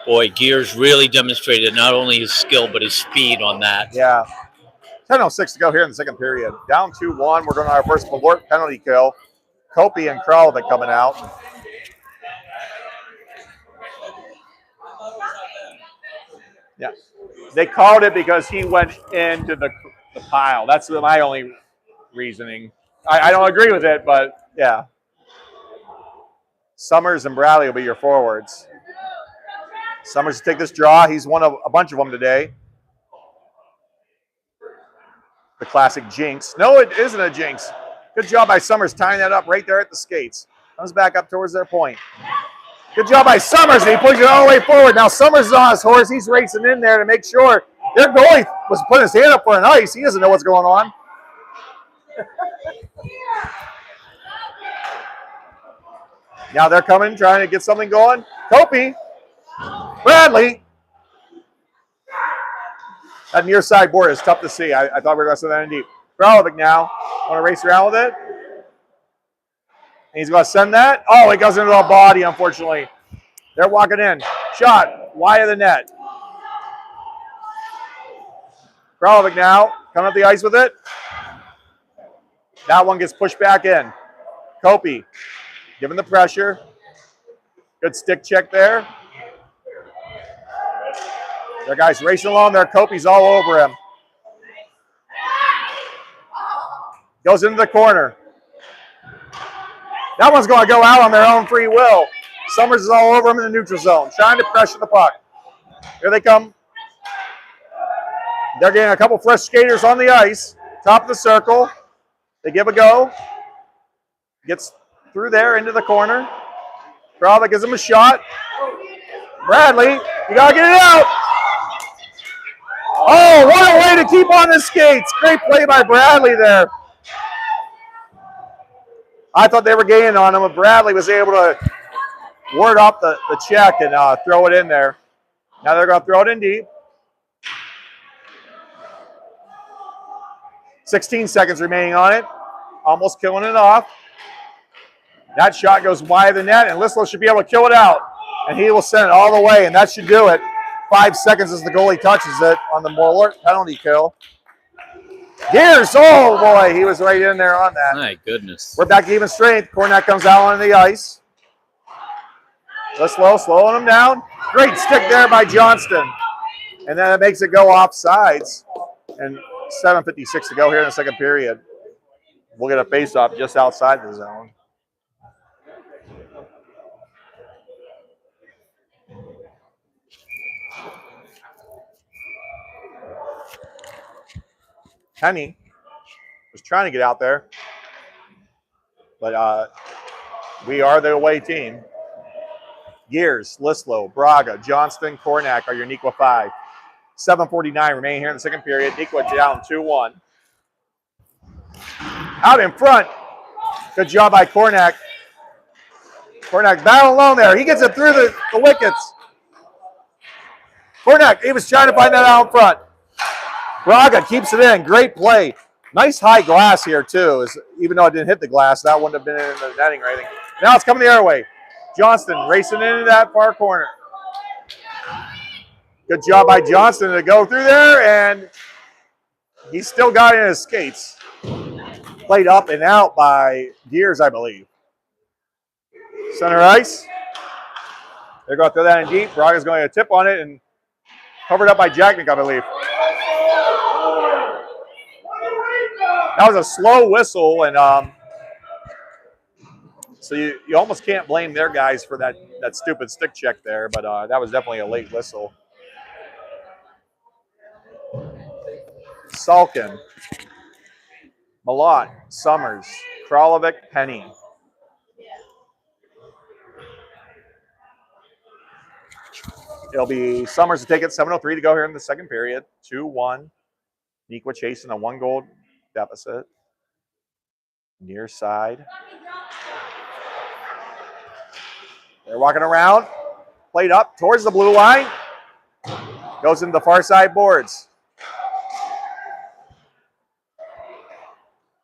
Boy, Gears really demonstrated not only his skill, but his speed on that. Yeah. 10:06 to go here in the second period. Down 2-1. We're going to our first Malort penalty kill. Kopi and Kralovic coming out. Yeah. They called it because he went into the pile. That's my only reasoning. I don't agree with it, but yeah. Summers and Bradley will be your forwards. Summers will take this draw. He's won a bunch of them today. The classic jinx. No, it isn't a jinx. Good job by Summers tying that up right there at the skates. Comes back up towards their point. Good job by Summers, and he pushes it all the way forward. Now Summers is on his horse. He's racing in there to make sure. Their goalie was putting his hand up for an ice. He doesn't know what's going on. Now they're coming, trying to get something going. Kopi. Bradley. That near side board is tough to see. I thought we were going to send that in deep. Kralovic now. Want to race around with it. And he's going to send that. Oh, it goes into the body, unfortunately. They're walking in. Shot. Wide of the net. Kralovic now. Coming up the ice with it. That one gets pushed back in. Kopi. Giving the pressure. Good stick check there. Their guys racing along there. Kopi's all over him. Goes into the corner. That one's going to go out on their own free will. Summers is all over him in the neutral zone, trying to pressure the puck. Here they come. They're getting a couple fresh skaters on the ice. Top of the circle. They give a go. Gets through there into the corner. Kralovic gives him a shot. Bradley, you got to get it out. Oh, what a way to keep on the skates. Great play by Bradley there. I thought they were gaining on him, but Bradley was able to ward off the check and throw it in there. Now they're going to throw it in deep. 16 seconds remaining on it. Almost killing it off. That shot goes wide of the net, and Lislow should be able to kill it out. And he will send it all the way, and that should do it. 5 seconds as the goalie touches it on the Malort penalty kill. Gears, oh boy, he was right in there on that. My goodness. We're back to even strength. Kornak comes out on the ice. slowing him down. Great stick there by Johnston. And then it makes it go off sides. And 7:56 to go here in the second period. We'll get a face-off just outside the zone. Penny was trying to get out there. But we are the away team. Gears, Lislow, Braga, Johnston, Cornack are your Neuqua 5. 7:49 remaining here in the second period. Neuqua down 2-1. Out in front. Good job by Cornack. Cornack battle alone there. He gets it through the wickets. Cornack, he was trying to find that out in front. Braga keeps it in. Great play. Nice high glass here, too. Even though it didn't hit the glass, that wouldn't have been in the netting or anything. Now it's coming the other way. Johnston racing into that far corner. Good job by Johnston to go through there, and he's still got it in his skates. Played up and out by Gears, I believe. Center ice. They're going to throw that in deep. Braga's going to tip on it and covered up by Jacknick, I believe. That was a slow whistle, and so you almost can't blame their guys for that stupid stick check there, but that was definitely a late whistle. Salkin, Malott, Summers, Kralovic, Penny. It'll be Summers to take it, 7:03 to go here in the second period. 2-1. Neuqua chasing a 1-goal deficit. Near side. They're walking around. Played up towards the blue line. Goes into the far side boards.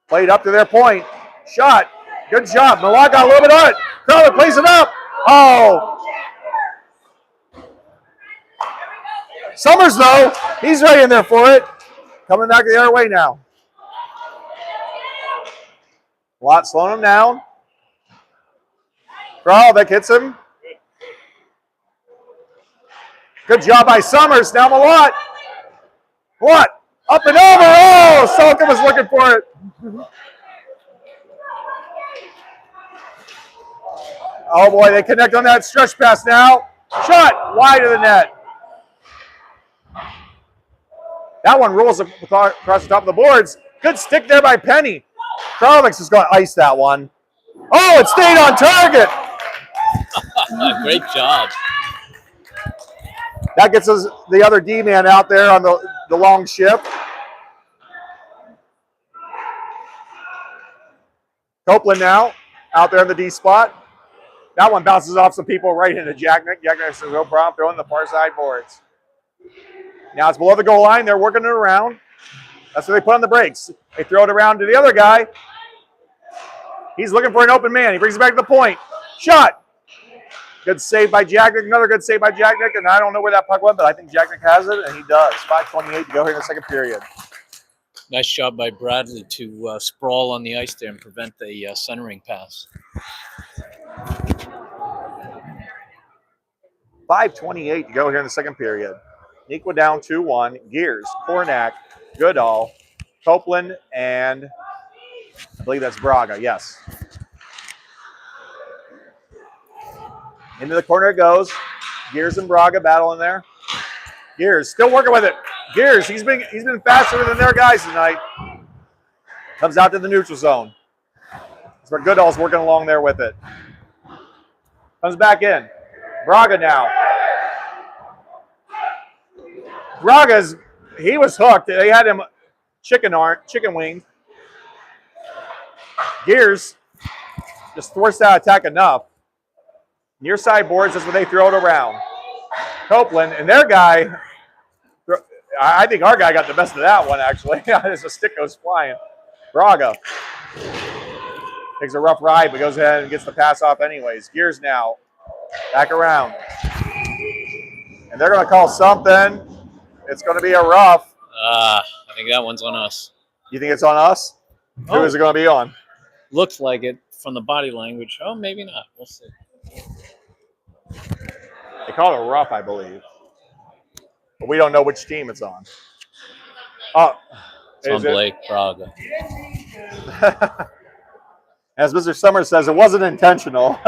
Played up to their point. Shot. Good job. Malott got a little bit on it. Crowder plays it up. Oh. Summers, though, he's right in there for it. Coming back the other way now. Malott slowing him down. Kralovic hits him. Good job by Summers. Now Malott. What? Up and over. Oh, Salkin was looking for it. Oh, boy, they connect on that stretch pass now. Shot wide of the net. That one rolls across the top of the boards. Good stick there by Penny. Kralovic's just going to ice that one. Oh, it stayed on target. Great job. That gets us the other D-man out there on the long ship. Copeland now out there in the D spot. That one bounces off some people right into Jacknick. Jacknick says no problem, throwing the far side boards. Now it's below the goal line. They're working it around. That's what they put on the brakes. They throw it around to the other guy. He's looking for an open man. He brings it back to the point. Shot. Good save by Jacknick. Another good save by Jacknick. And I don't know where that puck went, but I think Jacknick has it, and he does. 5:28 to go here in the second period. Nice job by Bradley to sprawl on the ice there and prevent the centering pass. 5:28 to go here in the second period. Neuqua down 2-1. Gears, Cornack, Goodall, Copeland, and I believe that's Braga, yes. Into the corner it goes. Gears and Braga battling there. Gears still working with it. Gears, he's been faster than their guys tonight. Comes out to the neutral zone. That's where Goodall's working along there with it. Comes back in. Braga now. Braga's, he was hooked. They had him chicken winged. Gears just forced that attack enough. Near side boards, that's where they throw it around. Copeland and their guy, I think our guy got the best of that one, actually. As the stick goes flying. Braga takes a rough ride, but goes ahead and gets the pass off anyways. Gears now. Back around. And they're going to call something. It's going to be a rough. I think that one's on us. You think it's on us? Oh. Who is it going to be on? Looks like it from the body language. Oh, maybe not. We'll see. called a rough, I believe. But we don't know which team it's on. Oh, It's on Blake Braga. As Mr. Summers says, it wasn't intentional.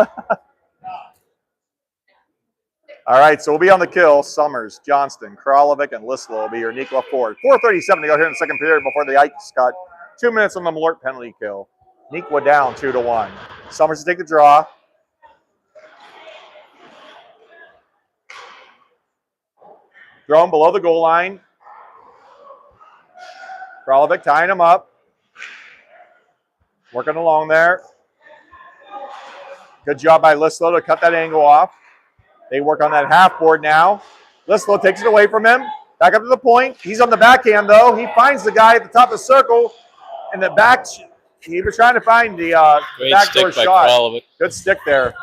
All right, so we'll be on the kill. Summers, Johnston, Kralovic, and Lislow will be your Neuqua forward. 4:37 to go here in the second period before the Ikes got 2 minutes on the Malort penalty kill. Neuqua down 2-1. Summers to take the draw. Thrown below the goal line. Kralovic tying him up. Working along there. Good job by Lislow to cut that angle off. They work on that half board now. Lislow takes it away from him. Back up to the point. He's on the backhand, though. He finds the guy at the top of the circle. And the back, he was trying to find the backdoor shot. Kralovic. Good stick there.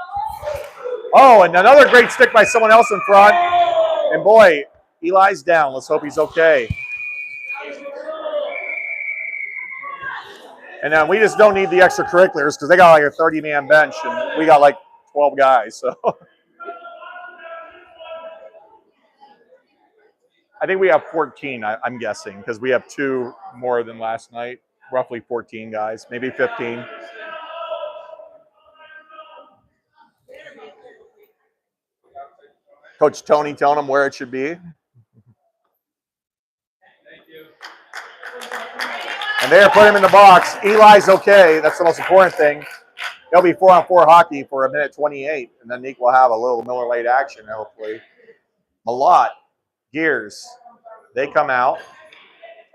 Oh, and another great stick by someone else in front. And boy, Eli's down. Let's hope he's okay. And then we just don't need the extracurriculars because they got like a 30-man bench and we got like 12 guys. So I think we have 14, I'm guessing, because we have 2 more than last night. Roughly 14 guys, maybe 15. Coach Tony telling them where it should be. And they're putting him in the box. Eli's okay. That's the most important thing. He'll be 4-on-4 hockey for 1:28, and then Neuqua will have a little Miller Lite action, hopefully. Malott, Gears, they come out.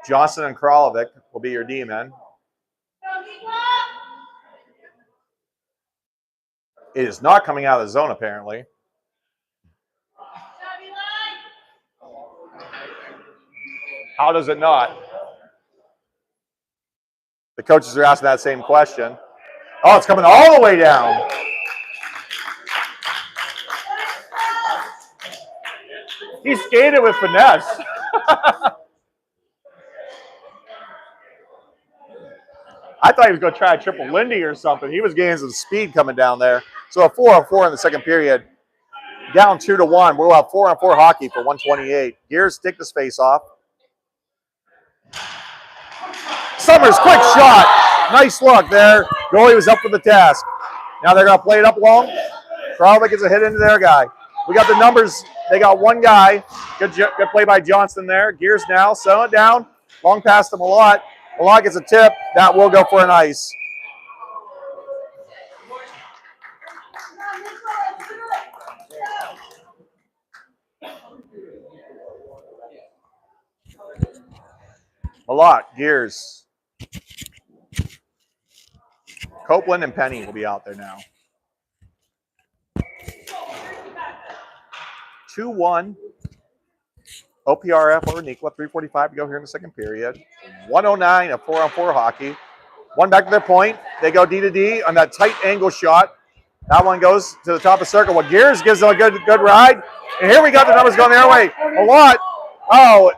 Johnson and Kralovic will be your D-men. It is not coming out of the zone, apparently. How does it not? The coaches are asking that same question. Oh, it's coming all the way down. He skated with finesse. I thought he was going to try a triple Lindy or something. He was gaining some speed coming down there. So a 4-on-4 in the second period. Down 2-1. We'll have 4-on-4 hockey for 1:28. Gears take the space off. Summers, quick shot. Nice look there. Goalie was up for the task. Now they're going to play it up long. Kralovic gets a hit into their guy. We got the numbers. They got one guy. Good play by Johnston there. Gears now. Settle it down. Long pass to Malott. Malott gets a tip. That will go for an ice. Malott, Gears. Copeland and Penny will be out there now. 2-1. OPRF over Neuqua. 3:45 to go here in the second period. 1:09 of 4-on-4 hockey. One back to their point. They go D to D on that tight angle shot. That one goes to the top of the circle. Well, Gears gives them a good ride. And here we got the numbers going their way. Malott. Oh,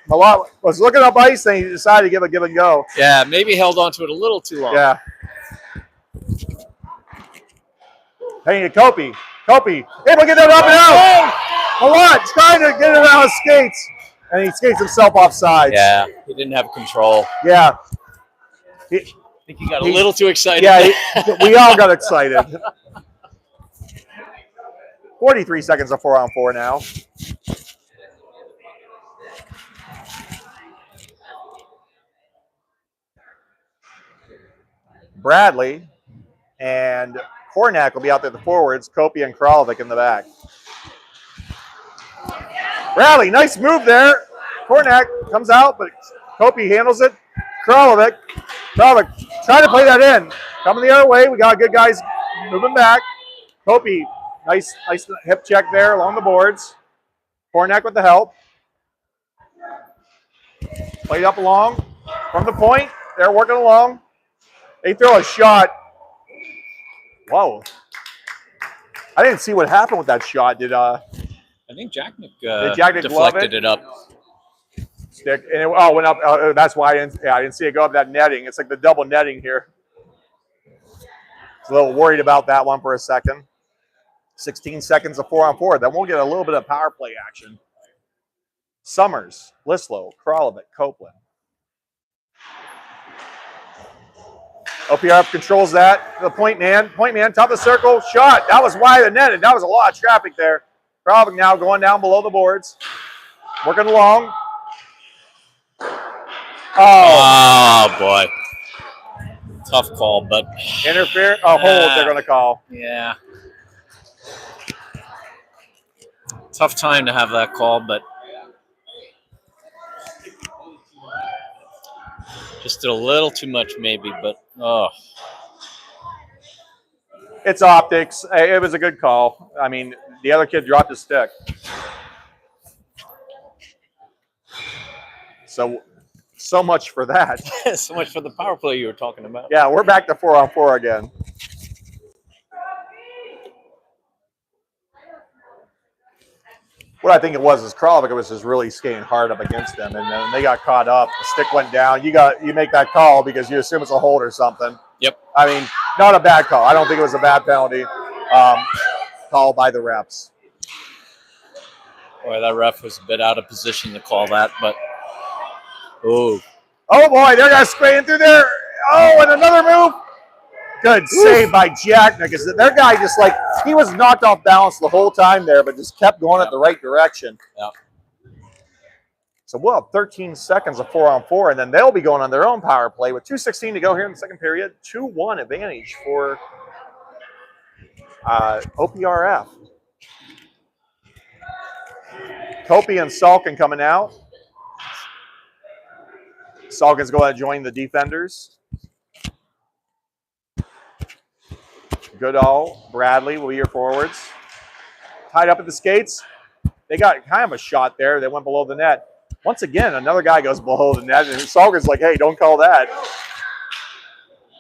Malott was looking up ice and he decided to give a give and go. Yeah, maybe held on to it a little too long. Yeah. Hey, Kopi. Kopi. Able to get that up and out. Malott trying to get it out of skates. And he skates himself offside. Yeah, he didn't have control. Yeah. I think he got a little too excited. Yeah, we all got excited. 43 seconds of 4-on-4 now. Bradley and Kornak will be out there at the forwards. Kopi and Kralovic in the back. Bradley, nice move there. Kornak comes out, but Kopi handles it. Kralovic trying to play that in. Coming the other way. We got good guys moving back. Kopi, nice hip check there along the boards. Kornak with the help. Played up along from the point. They're working along. They throw a shot. Whoa. I didn't see what happened with that shot. I think Jack deflected it up. Stick and it went up. That's why I didn't see it go up that netting. It's like the double netting here. I was a little worried about that one for a second. 16 seconds of 4-on-4. Then we'll get a little bit of power play action. Summers, Blislow, Kralovic, Copeland. OPRF controls that. The point man, top of the circle, shot. That was wide of the net, and that was a lot of traffic there. Kralovic now going down below the boards. Working along. Oh boy. Tough call, but Interfere. Hold they're going to call. Yeah. Tough time to have that call, but just did a little too much maybe, but It's optics. It was a good call. I mean, the other kid dropped his stick. So much for that. so much for the power play you were talking about. Yeah, we're back to 4-on-4 again. What I think it was is Kralovic was just really skating hard up against them, and then they got caught up. The stick went down. You make that call because you assume it's a hold or something. Yep. I mean, not a bad call. I don't think it was a bad penalty call by the refs. Boy, that ref was a bit out of position to call that, but oh boy, they're guys spraying through there. Oh, and another move. Good save by Jacknick. Because their guy just he was knocked off balance the whole time there, but just kept going at the right direction. Yeah. So we'll have 13 seconds of 4-on-4, and then they'll be going on their own power play with 2:16 to go here in the second period. 2-1 advantage for OPRF. Kopi and Salkin coming out. Salkin's going to join the defenders. Goodall, Bradley will be your forwards. Tied up at the skates. They got kind of a shot there. They went below the net. Once again, another guy goes below the net, and Salkin's like, hey, don't call that.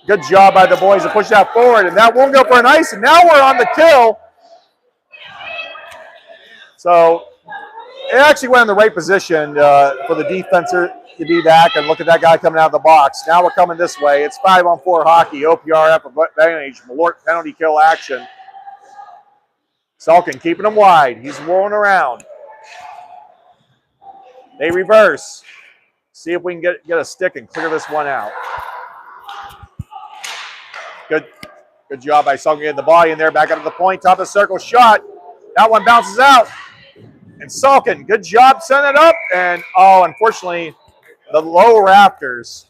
Good job by the boys to push that forward, and that won't go for an ice, and now we're on the kill. So it actually went in the right position for the defenser to be back and look at that guy coming out of the box. Now we're coming this way. It's 5-on-4 hockey. OPRF advantage. Malort penalty kill action. Salkin keeping him wide. He's rolling around. They reverse. See if we can get a stick and clear this one out. Good job by Salkin getting the body in there. Back up to the point. Top of the circle shot. That one bounces out. And Salkin, good job sending it up. And, unfortunately, the low rafters.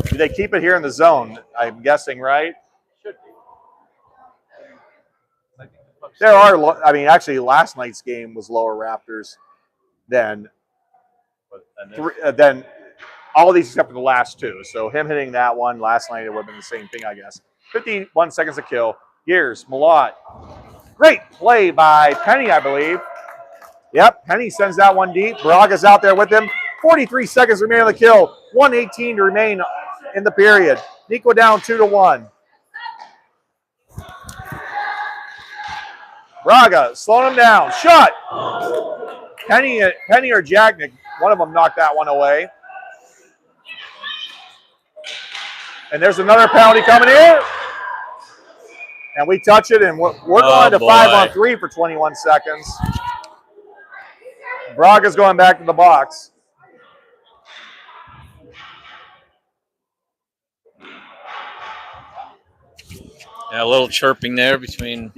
Do they keep it here in the zone? I'm guessing, right? Should be. There are, actually, last night's game was lower rafters than all of these except for the last two. So him hitting that one last night, it would have been the same thing, I guess. 51 seconds to kill. Gears, Malott. Great play by Penny, I believe. Yep, Penny sends that one deep. Braga's out there with him. 43 seconds remaining on the kill. 1:18 to remain in the period. Neuqua down 2-1. Braga slowing him down. Shot. Penny or Jacknick, one of them knocked that one away. And there's another penalty coming in. And we touch it, and we're going to 5-on-3 for 21 seconds. Braga's going back to the box. Yeah, a little chirping there between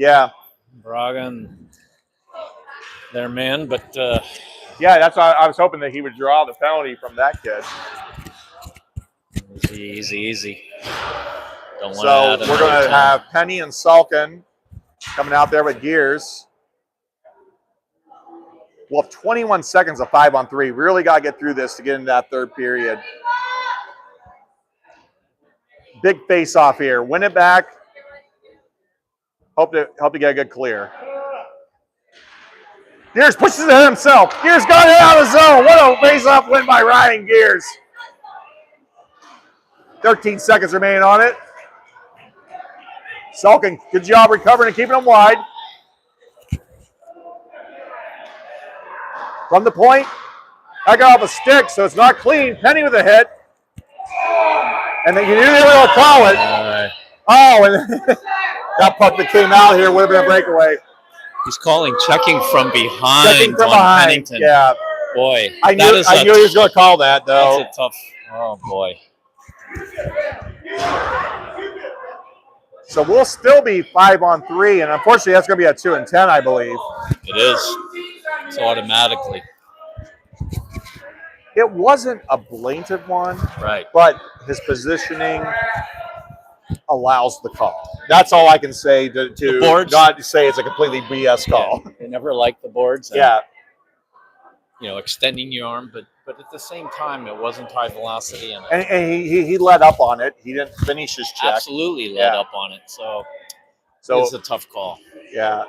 Braga and their man, but yeah, that's why I was hoping that he would draw the penalty from that kid. Easy. So we're going to have Penny and Salkin coming out there with Gears. We'll have 21 seconds of 5-on-3. Really got to get through this to get into that third period. Big face-off here. Win it back. Hope to get a good clear. Gears pushes it himself. Gears got it out of the zone. What a face-off win by Ryan Gears. 13 seconds remaining on it. Salkin, good job recovering and keeping them wide. From the point, I got off a stick, so it's not clean. Penny with a hit. And then you knew they were going to call it. And That puck that came out here would have been a breakaway. He's calling checking from behind. Checking from on behind. Pennington. Yeah. Boy, I knew he was going to call that, though. That's a tough. Oh boy. So we'll still be 5-on-3, and unfortunately, that's going to be a 2 and 10, I believe. It is. So automatically. It wasn't a blatant one, Right. but his positioning allows the call. That's all I can say to not say it's a completely BS call. Yeah, they never like the boards. And, Yeah. Extending your arm, but at the same time, it wasn't high velocity. And he let up on it. He didn't finish his check. Absolutely let up on it. So it's a tough call. Yeah.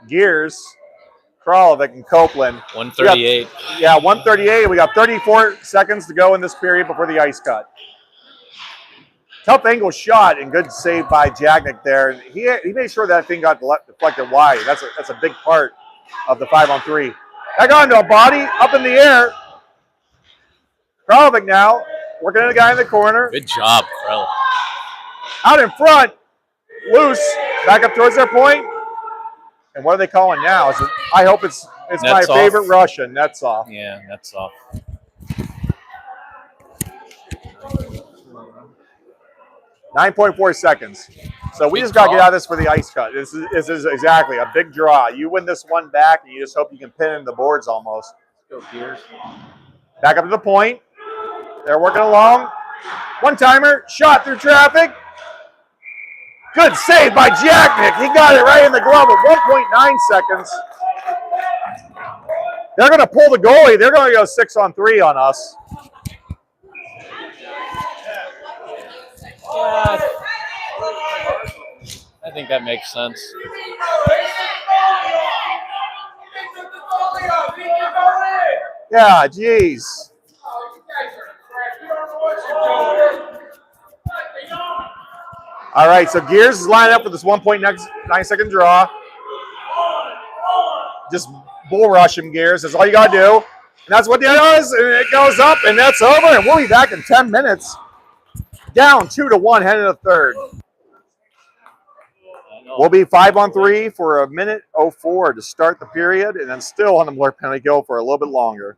Gears, Kralovic, and Copeland. 138. 138. We got 34 seconds to go in this period before the ice cut. Tough angle shot and good save by Jagnick there. He made sure that thing got deflected wide. That's a big part of the 5-on-3. That got into a body up in the air. Kralovic now working on the guy in the corner. Good job, Krell. Out in front, loose, back up towards their point. And what are they calling now? I hope it's my favorite Russian. Nets off. Yeah, nets off. 9.4 seconds. So we just got to get out of this for the ice cut. This is exactly a big draw. You win this one back, and you just hope you can pin in the boards almost. Go Gears. Back up to the point. They're working along. One-timer, shot through traffic. Good save by Jagnick. He got it right in the glove at 1.9 seconds. They're going to pull the goalie. They're going to go 6-on-3 on us. Yeah, I think that makes sense. Yeah, geez. All right, so Gears is lining up with this 1.9 second draw. Just bull rush him, Gears. That's all you got to do. And that's what that does. And it goes up, and that's over. And we'll be back in 10 minutes. Down 2-1, heading to the third. We'll be 5-on-3 for 1:04 to start the period, and then still on the Blair penalty kill for a little bit longer.